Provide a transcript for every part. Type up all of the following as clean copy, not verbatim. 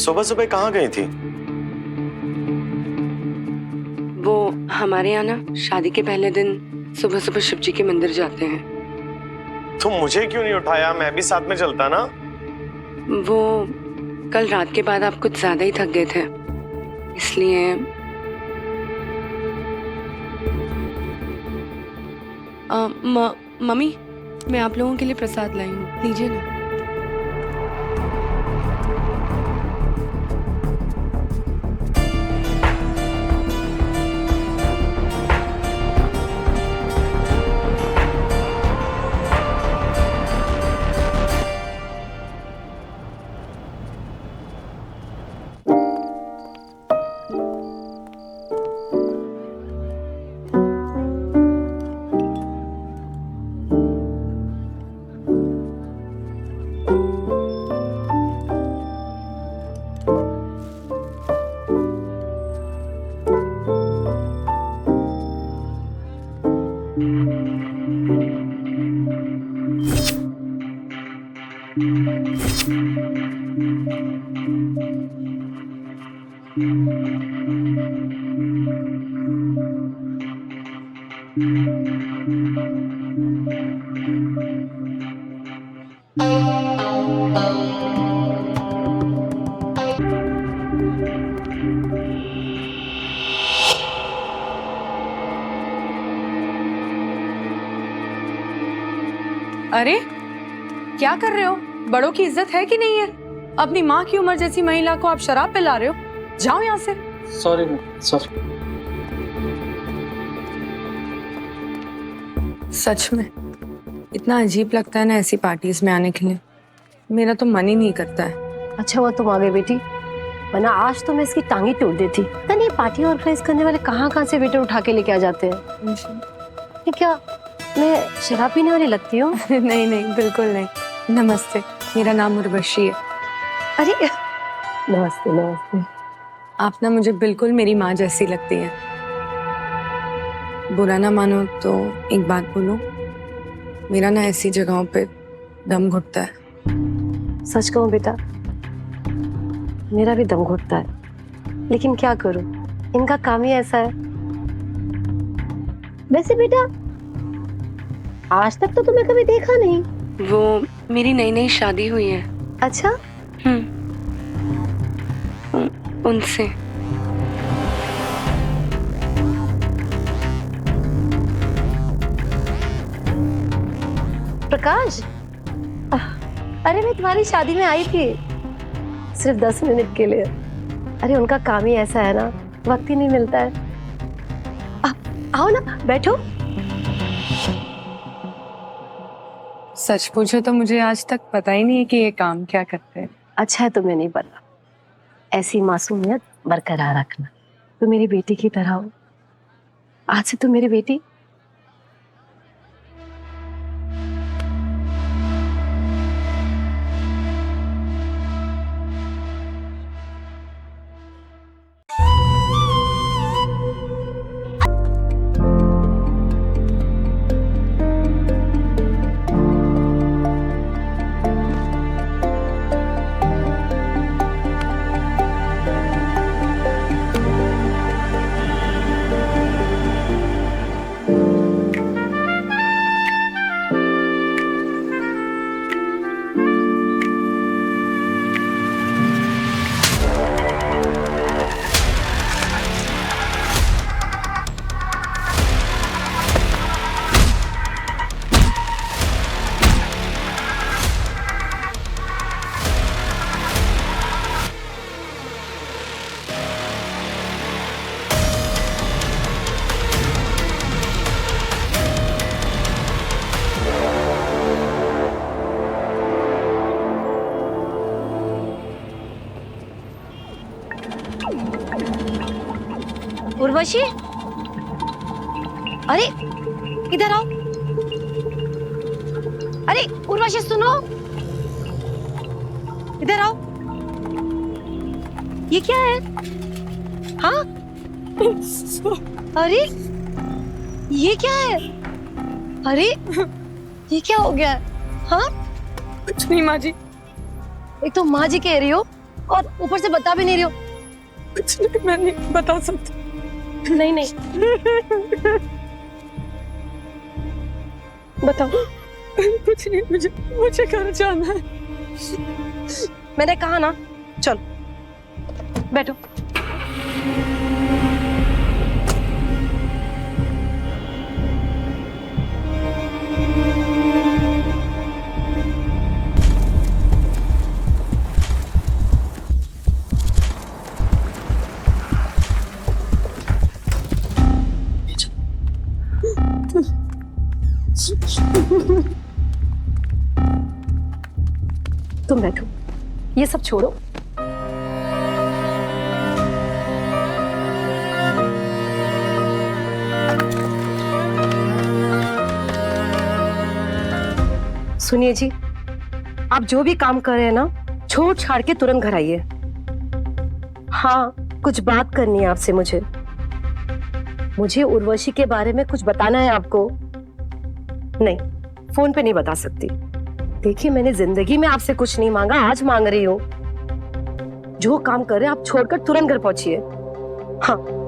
सुबह सुबह कहाँ गई थी? वो हमारे यहाँ ना शादी के पहले दिन सुबह सुबह शिव जी के मंदिर जाते हैं। तो मुझे क्यों नहीं उठाया? मैं भी साथ में चलता ना। वो कल रात के बाद आप कुछ ज्यादा ही थक गए थे, इसलिए मम्मी, मैं आप लोगों के लिए प्रसाद लाई हूँ, लीजिए ना। अरे क्या कर रहे हो? बड़ों की इज्जत है कि नहीं है? अपनी माँ की उम्र जैसी महिला को आप शराब पिला रहे हो? जाओ यहाँ से। Sorry sorry. सच में इतना अजीब लगता है ना ऐसी पार्टीज में आने के लिए। मेरा तो मन ही नहीं करता है। अच्छा हुआ तुम आ गए बेटी, वरना आज तो मैं इसकी टांगी तोड़ देती। पता नहीं पार्टी ऑर्गेनाइज करने वाले कहाँ से वेटर उठा के लेके आ जाते हैं। ये क्या मैं शराब पीने वाली लगती हूँ? नहीं नहीं, बिल्कुल नहीं। नमस्ते, मेरा नाम उर्वशी है। अरे नमस्ते नमस्ते। आप ना मुझे बिल्कुल मेरी माँ जैसी लगती है। बुरा ना मानो तो एक बात बोलूं, मेरा ना ऐसी जगहों पे दम घुटता है। सच कहूँ बेटा, मेरा भी दम घुटता है, लेकिन क्या करूं, इनका काम ही ऐसा है। वैसे बेटा आज तक तो तुम्हें कभी देखा नहीं। वो मेरी नई नई शादी हुई है। अच्छा। उनसे। प्रकाश, अरे मैं तुम्हारी शादी में आई थी सिर्फ 10 मिनट के लिए। अरे उनका काम ही ऐसा है ना, वक्त ही नहीं मिलता है। आओ ना, बैठो। सच पूछो तो मुझे आज तक पता ही नहीं है कि ये काम क्या करते हैं। अच्छा है तुम्हें नहीं पता। ऐसी मासूमियत बरकरार रखना। तो मेरी बेटी की तरह हो। आज से तो मेरी बेटी। उर्वशी, अरे इधर आओ। अरे उर्वशी सुनो, इधर आओ। ये क्या है? हाँ अरे ये क्या है? अरे ये क्या हो गया? हाँ कुछ नहीं माँ जी। एक तो माँ जी कह रही हो और ऊपर से बता भी नहीं रही हो। कुछ नहीं, मैं नहीं बता सकती। नहीं नहीं, बताओ। कुछ नहीं, मुझे मुझे घर जाना है। मैंने कहा ना, चलो बैठो। तुम बैठो, ये सब छोड़ो। सुनिए जी, आप जो भी काम कर रहे हैं ना, छोड़ छाड़ के तुरंत घर आइए। हाँ, कुछ बात करनी है आपसे। मुझे उर्वशी के बारे में कुछ बताना है आपको। नहीं, फोन पे नहीं बता सकती। देखिए, मैंने जिंदगी में आपसे कुछ नहीं मांगा, आज मांग रही हूँ। जो काम कर रहे हैं आप छोड़कर तुरंत घर पहुंचिए। हाँ।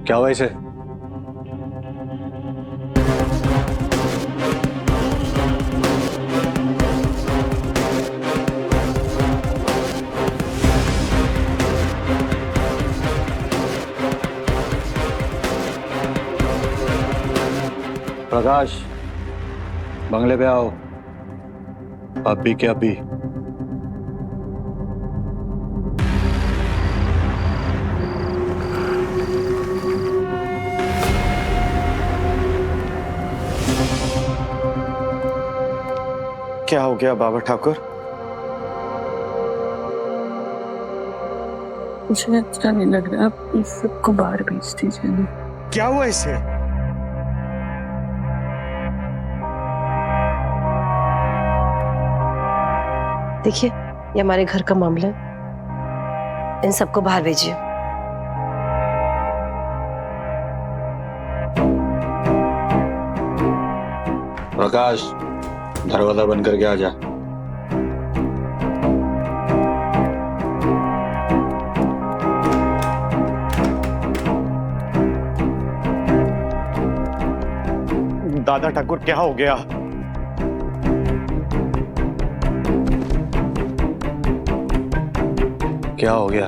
क्या हुआ इसे? प्रकाश, बंगले पे आओ। अभी के अभी। क्या हो गया बाबा ठाकुर? मुझे अच्छा नहीं लग रहा, आप इस सबको बाहर भेज दीजिए ना। क्या हुआ इसे? देखिए, ये हमारे घर का मामला है, इन सबको बाहर भेजिए। प्रकाश, दरवाजा बंद करके आ जा। दादा ठाकुर, क्या हो गया? क्या हो गया?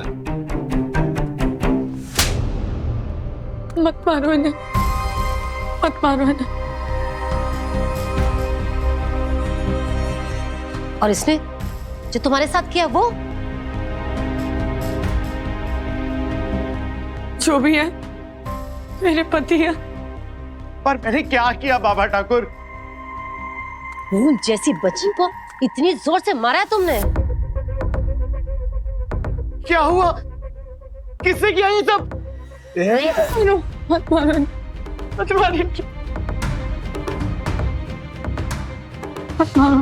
मत मारो इन्हें, मत मारो इन्हें। और इसने जो तुम्हारे साथ किया वो? जो भी है, मेरे पति है। पर मैंने क्या किया बाबा ठाकुर? फूल जैसी बच्ची को इतनी जोर से मारा है तुमने? क्या हुआ? किससे किया ये सब? मत मारो, मत मारो, मत मारो।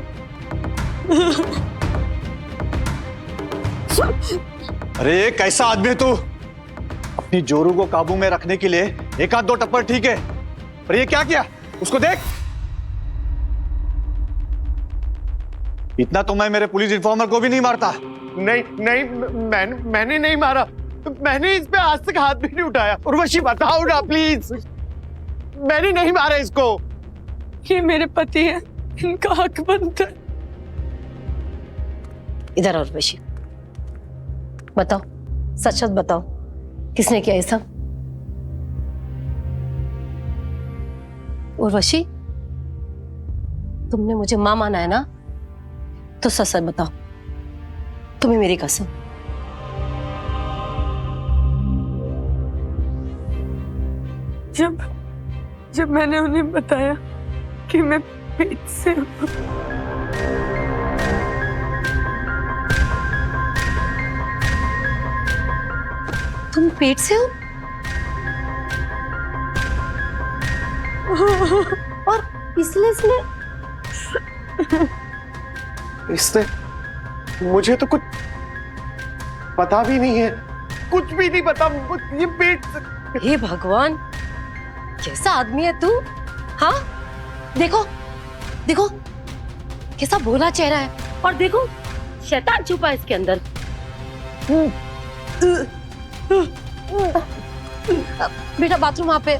अरे कैसा आदमी है तू? अपनी जोरू को काबू में रखने के लिए एक आध दो टप्पर ठीक है, पर ये क्या किया? उसको देख। इतना तो मैं मेरे पुलिस इन्फॉर्मर को भी नहीं मारता। नहीं नहीं, मैंने नहीं मारा। मैंने इस पे आज तक हाथ भी नहीं उठाया। उर्वशी बताओ ना प्लीज, मैंने नहीं मारा इसको। ये मेरे पति है, इनका हक बनता है। इधर और उर्वशी, बताओ, सच सच बताओ, किसने किया ये सब? उर्वशी, तुमने मुझे मां माना है ना, तो सच सच बताओ, तुम्हें मेरी कसम। जब मैंने उन्हें बताया कि मैं पेट से हूं, तुम पेट से हो? और इसलिए इसने मुझे तो कुछ पता भी नहीं है, कुछ भी नहीं पता। ये पेट हे भगवान, कैसा आदमी है तू? हाँ, देखो देखो कैसा भोला चेहरा है, और देखो शैतान छुपा है इसके अंदर। बेटा बाथरूम वहां पे।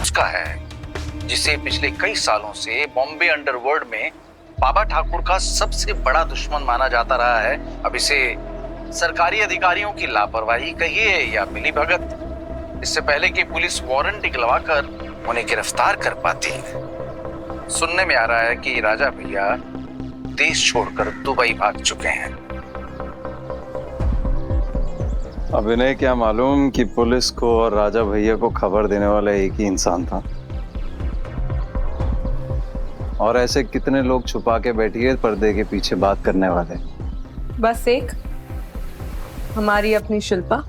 उसका है जिसे पिछले कई सालों से बॉम्बे अंडरवर्ल्ड में बाबा ठाकुर का सबसे बड़ा दुश्मन माना जाता रहा है। अब इसे सरकारी अधिकारियों की लापरवाही कहिए या मिलीभगत, इससे पहले कि पुलिस वारंट निकलवाकर उन्हें गिरफ्तार कर पाती। सुनने में आ रहा है कि राजा भैया देश छोड़कर दुबई भाग चुके हैं। अब इन्हें क्या मालूम कि पुलिस को और राजा भैया को खबर देने वाला एक ही इंसान था। और ऐसे कितने लोग छुपा के बैठिए पर्दे के पीछे बात करने वाले। बस एक, हमारी अपनी शिल्पा।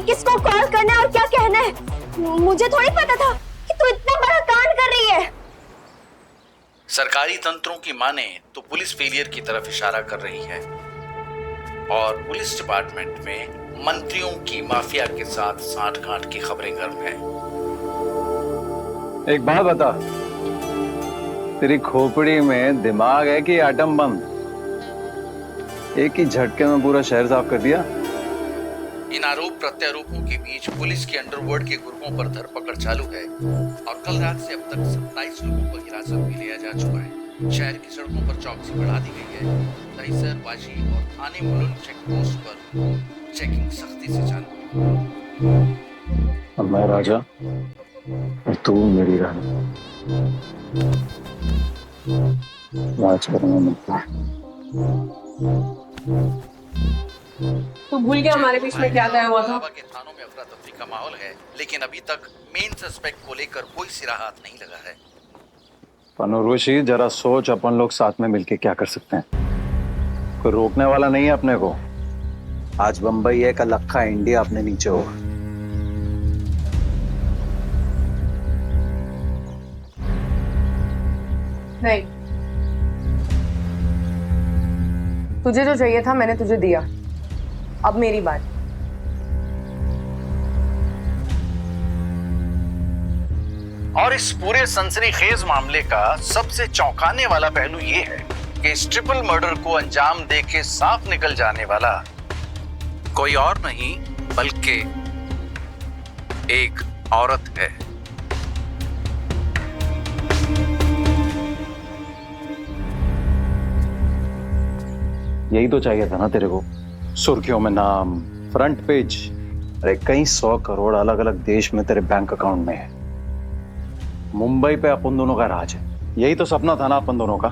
किसको कॉल करना है और क्या कहना है, मुझे थोड़ी पता था कि तू इतना बड़ा कांड कर रही है। सरकारी तंत्रों की माने तो पुलिस फेलियर की तरफ इशारा कर रही है और पुलिस डिपार्टमेंट में मंत्रियों की माफिया के साथ साठगांठ की खबरें गर्म है। एक बात बता, तेरी खोपड़ी में दिमाग है कि आटम बम? एक ही झटके में पूरा शहर साफ कर दिया। इन आरोप प्रत्यारोपों के बीच पुलिस के अंडरवर्ल्ड के गुर्गों पर धरपकड़ चालू है और कल रात से अब तक 27 लोगों को हिरासत में लिया जा चुका है। शहर की सड़कों पर चौकसी बढ़ा दी गई है। दहिसर, वाशी और थाने मुलुंड चेक पोस्ट पर चेकिंग सख्ती से चालू है। अब मैं राजा और तू मेरी रानी। राज करेंगे मिलकर। तू भूल गया हमारे बीच में क्या तय हुआ था? बाबा के थानों में अफरा तफरी का माहौल है, लेकिन अभी तक मेन सस्पेक्ट को लेकर कोई सिरा हाथ नहीं लगा है। पनुर्वशी, जरा सोच, अपन लोग साथ में मिलके क्या कर सकते हैं? कोई रोकने वाला नहीं है अपने को। आज बंबई है, कल अक्खा इंडिया अपने नीचे होगा। नहीं, तुझे जो चाहिए था मैंने तुझे दिया। अब मेरी बात। और इस पूरे सनसनीखेज मामले का सबसे चौंकाने वाला पहलू ये है कि इस ट्रिपल मर्डर को अंजाम देके साफ निकल जाने वाला कोई और नहीं बल्कि एक औरत है। यही तो चाहिए था ना तेरे को, सुर्खियों में नाम, फ्रंट पेज। अरे कई 100 करोड़ अलग अलग देश में तेरे बैंक अकाउंट में है। मुंबई पे अपन दोनों का राज है। यही तो सपना था ना अपन दोनों का।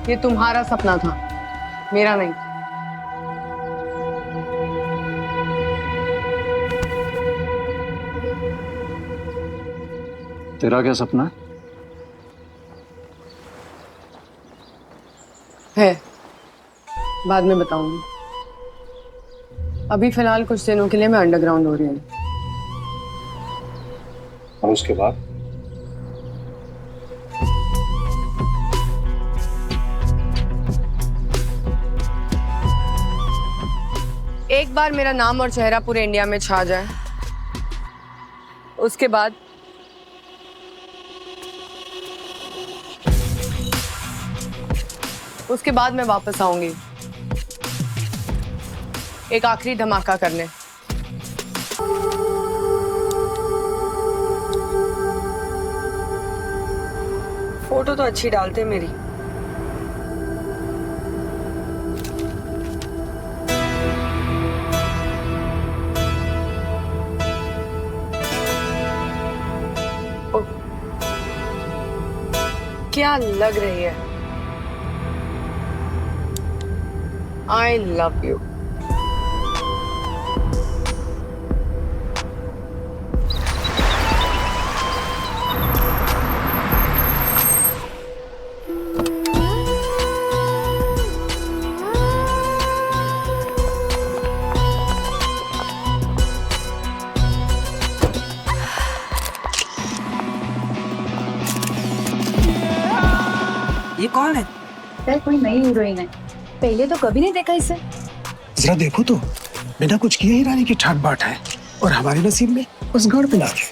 ये तुम्हारा सपना था, मेरा नहीं। तेरा क्या सपना है? बाद में बताऊंगी। अभी फिलहाल कुछ दिनों के लिए मैं अंडरग्राउंड हो रही हूँ। और उसके बाद? एक बार मेरा नाम और चेहरा पूरे इंडिया में छा जाए, उसके बाद मैं वापस आऊंगी एक आखिरी धमाका करने। फोटो तो अच्छी डालते मेरी। क्या लग रही है। I love you. ये कौन है? सर कोई नई हीरोइन है, पहले तो कभी नहीं देखा इसे। जरा देखो तो, बिना कुछ किए ही रानी की ठाट बाट है और हमारे नसीब में उस गढ़ पे लाके।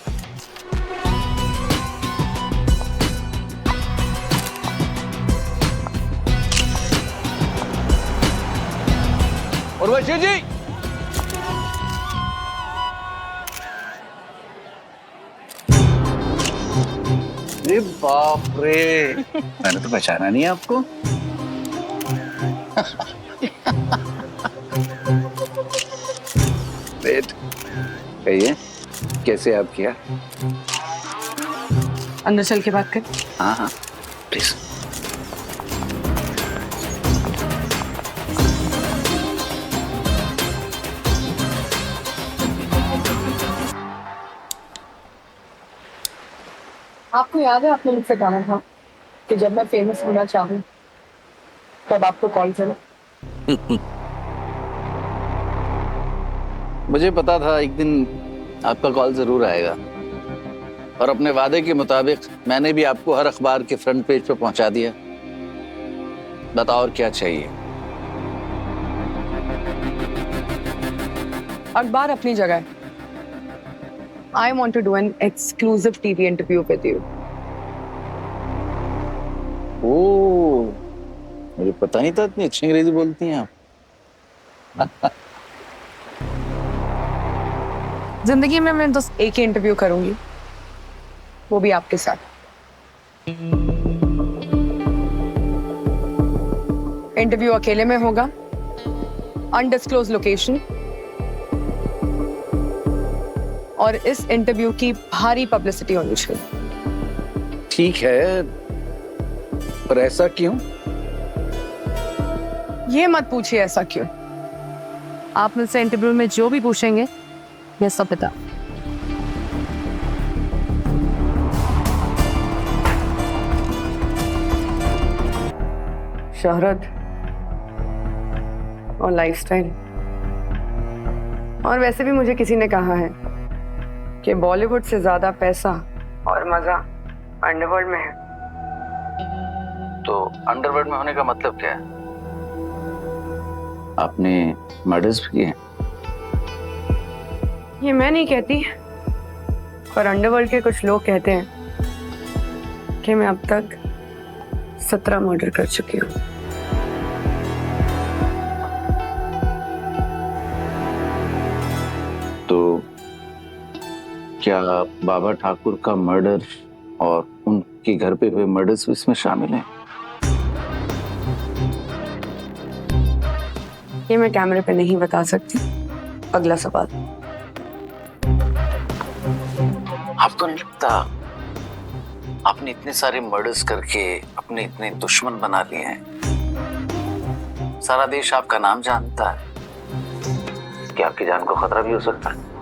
उर्वशी जी, अरे बाप रे, मैंने तो पहचाना नहीं आपको। वेट, कहिए कैसे याद किया? अंदर चल के बात कर। हाँ हाँ प्लीज। आपको याद है आपने मुझसे कहा था कि जब मैं फेमस होना चाहूँ तब आपको कॉल करूँ। मुझे पता था एक दिन आपका कॉल जरूर आएगा और अपने वादे के मुताबिक मैंने भी आपको हर अखबार के फ्रंट पेज पे पहुंचा दिया। बताओ और क्या चाहिए? अखबार अपनी जगह है। I want to do an exclusive TV interview with you. ओह, मुझे पता नहीं था इतनी अच्छी अंग्रेजी बोलती हैं आप। जिंदगी में मैं बस एक ही इंटरव्यू करूंगी, वो भी आपके साथ। इंटरव्यू अकेले में होगा, अनडिस्क्लोज लोकेशन, और इस इंटरव्यू की भारी पब्लिसिटी होनी चाहिए। ठीक है, पर ऐसा क्यों? ये मत पूछिए ऐसा क्यों। आप मुझसे इंटरव्यू में जो भी पूछेंगे मैं सब बता। शोहरत और लाइफस्टाइल, और वैसे भी मुझे किसी ने कहा है कि बॉलीवुड से ज्यादा पैसा और मजा अंडरवर्ल्ड में है। तो अंडरवर्ल्ड में होने का मतलब क्या है? आपने मर्डर्स भी किए हैं? ये मैं नहीं कहती, पर अंडरवर्ल्ड के कुछ लोग कहते हैं कि मैं अब तक 17 मर्डर कर चुकी हूँ। तो क्या बाबा ठाकुर का मर्डर और उनके घर पे हुए मर्डर्स भी इसमें शामिल हैं? ये मैं कैमरे पे नहीं बता सकती। अगला सवाल। आपको नहीं लगता आपने इतने सारे मर्डर्स करके अपने इतने दुश्मन बना लिए हैं? सारा देश आपका नाम जानता है कि आपकी जान को खतरा भी हो सकता है।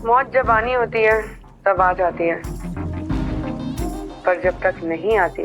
मौत जब आनी होती है तब आ जाती है, पर जब तक नहीं आती